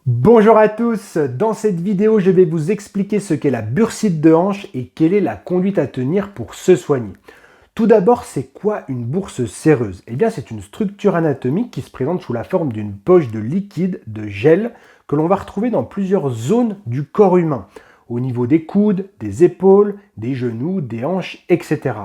Bonjour à tous, dans cette vidéo je vais vous expliquer ce qu'est la bursite de hanche et quelle est la conduite à tenir pour se soigner. Tout d'abord, c'est quoi une bourse séreuse? Eh bien c'est une structure anatomique qui se présente sous la forme d'une poche de liquide, de gel, que l'on va retrouver dans plusieurs zones du corps humain, au niveau des coudes, des épaules, des genoux, des hanches, etc.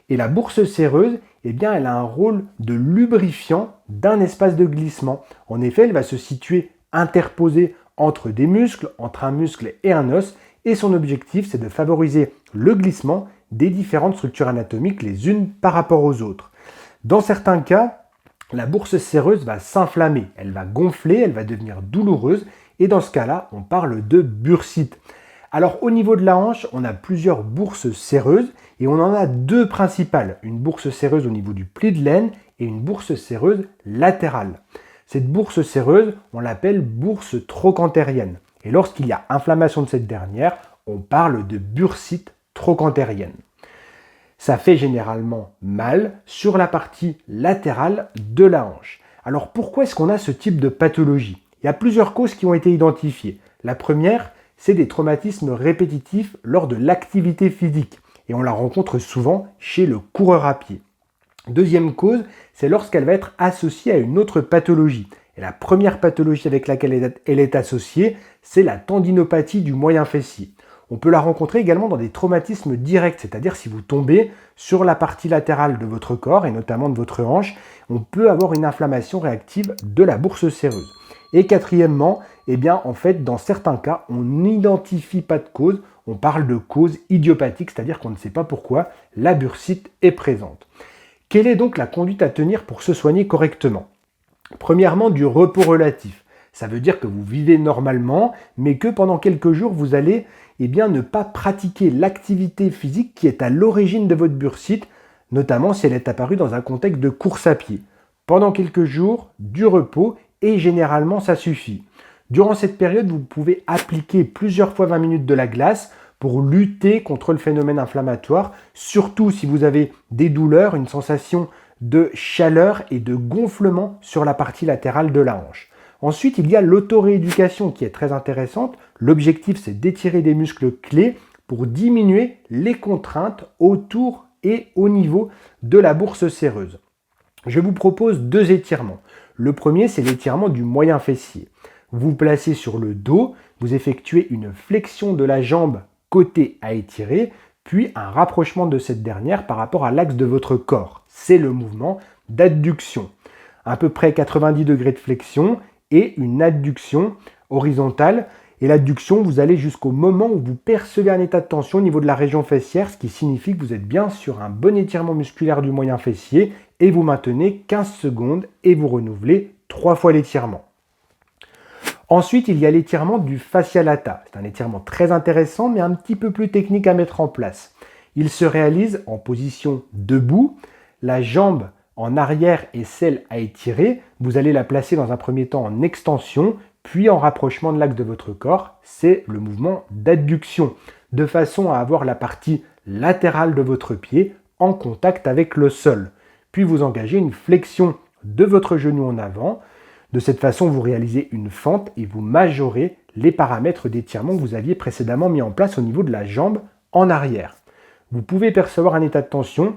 Et la bourse séreuse, eh bien, elle a un rôle de lubrifiant d'un espace de glissement. En effet, elle va se situer interposée entre des muscles, entre un muscle et un os, et son objectif, c'est de favoriser le glissement des différentes structures anatomiques les unes par rapport aux autres. Dans certains cas, la bourse séreuse va s'inflammer, elle va gonfler, elle va devenir douloureuse, et dans ce cas-là, on parle de bursite. Alors au niveau de la hanche, on a plusieurs bourses séreuses et on en a deux principales. Une bourse séreuse au niveau du pli de l'aine et une bourse séreuse latérale. Cette bourse séreuse, on l'appelle bourse trochantérienne. Et lorsqu'il y a inflammation de cette dernière, on parle de bursite trochantérienne. Ça fait généralement mal sur la partie latérale de la hanche. Alors pourquoi est-ce qu'on a ce type de pathologie? Il y a plusieurs causes qui ont été identifiées. La première, c'est des traumatismes répétitifs lors de l'activité physique. Et on la rencontre souvent chez le coureur à pied. Deuxième cause, c'est lorsqu'elle va être associée à une autre pathologie. Et la première pathologie avec laquelle elle est associée, c'est la tendinopathie du moyen fessier. On peut la rencontrer également dans des traumatismes directs, c'est-à-dire si vous tombez sur la partie latérale de votre corps, et notamment de votre hanche, on peut avoir une inflammation réactive de la bourse séreuse. Et quatrièmement, eh bien, en fait, dans certains cas, on n'identifie pas de cause, on parle de cause idiopathique, c'est-à-dire qu'on ne sait pas pourquoi la bursite est présente. Quelle est donc la conduite à tenir pour se soigner correctement? Premièrement, du repos relatif. Ça veut dire que vous vivez normalement, mais que pendant quelques jours, vous allez ne pas pratiquer l'activité physique qui est à l'origine de votre bursite, notamment si elle est apparue dans un contexte de course à pied. Pendant quelques jours, du repos, et généralement ça suffit. Durant cette période, vous pouvez appliquer plusieurs fois 20 minutes de la glace pour lutter contre le phénomène inflammatoire, surtout si vous avez des douleurs, une sensation de chaleur et de gonflement sur la partie latérale de la hanche. Ensuite, il y a l'autorééducation qui est très intéressante. L'objectif, c'est d'étirer des muscles clés pour diminuer les contraintes autour et au niveau de la bourse séreuse. Je vous propose deux étirements. Le premier, c'est l'étirement du moyen fessier. Vous vous placez sur le dos, vous effectuez une flexion de la jambe côté à étirer, puis un rapprochement de cette dernière par rapport à l'axe de votre corps. C'est le mouvement d'adduction. À peu près 90 degrés de flexion et une adduction horizontale. Et l'adduction, vous allez jusqu'au moment où vous percevez un état de tension au niveau de la région fessière, ce qui signifie que vous êtes bien sur un bon étirement musculaire du moyen fessier et vous maintenez 15 secondes et vous renouvelez 3 fois l'étirement. Ensuite, il y a l'étirement du fascia lata. C'est un étirement très intéressant mais un petit peu plus technique à mettre en place. Il se réalise en position debout, la jambe en arrière et celle à étirer. Vous allez la placer dans un premier temps en extension, puis en rapprochement de l'axe de votre corps. C'est le mouvement d'adduction, de façon à avoir la partie latérale de votre pied en contact avec le sol. Puis vous engagez une flexion de votre genou en avant. De cette façon, vous réalisez une fente et vous majorez les paramètres d'étirement que vous aviez précédemment mis en place au niveau de la jambe en arrière. Vous pouvez percevoir un état de tension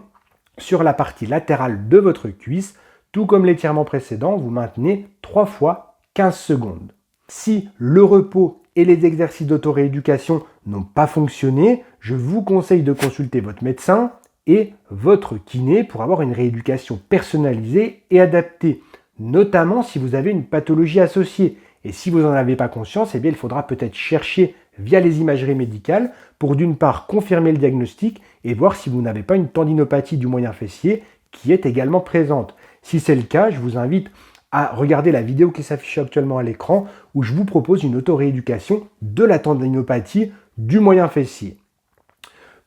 sur la partie latérale de votre cuisse. Tout comme l'étirement précédent, vous maintenez 3 fois 15 secondes. Si le repos et les exercices d'autorééducation n'ont pas fonctionné, je vous conseille de consulter votre médecin et votre kiné pour avoir une rééducation personnalisée et adaptée, notamment si vous avez une pathologie associée. Et si vous n'en avez pas conscience, eh bien, il faudra peut-être chercher via les imageries médicales pour d'une part confirmer le diagnostic et voir si vous n'avez pas une tendinopathie du moyen fessier qui est également présente. Si c'est le cas, je vous invite à regarder la vidéo qui s'affiche actuellement à l'écran où je vous propose une autorééducation de la tendinopathie du moyen fessier.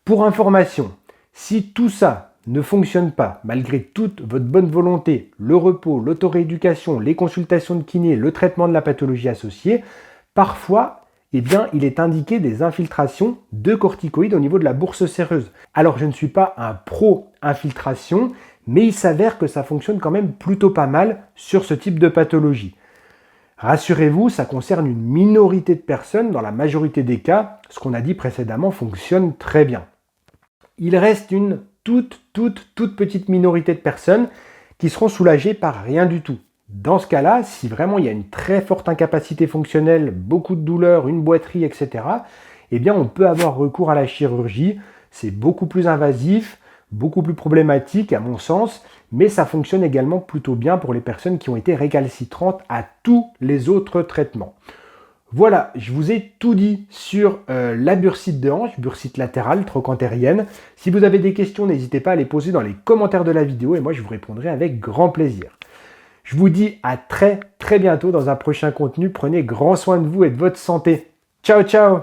Pour information, si tout ça ne fonctionne pas, malgré toute votre bonne volonté, le repos, l'autorééducation, les consultations de kiné, le traitement de la pathologie associée, parfois, il est indiqué des infiltrations de corticoïdes au niveau de la bourse séreuse. Alors, je ne suis pas un pro-infiltration, mais il s'avère que ça fonctionne quand même plutôt pas mal sur ce type de pathologie. Rassurez-vous, ça concerne une minorité de personnes. Dans la majorité des cas, ce qu'on a dit précédemment fonctionne très bien. Il reste une toute petite minorité de personnes qui seront soulagées par rien du tout. Dans ce cas-là, si vraiment il y a une très forte incapacité fonctionnelle, beaucoup de douleurs, une boiterie, etc., eh bien on peut avoir recours à la chirurgie. C'est beaucoup plus invasif, beaucoup plus problématique à mon sens, mais ça fonctionne également plutôt bien pour les personnes qui ont été récalcitrantes à tous les autres traitements. Voilà, je vous ai tout dit sur la bursite de hanche, bursite latérale, trochantérienne. Si vous avez des questions, n'hésitez pas à les poser dans les commentaires de la vidéo et moi je vous répondrai avec grand plaisir. Je vous dis à très bientôt dans un prochain contenu. Prenez grand soin de vous et de votre santé. Ciao, ciao!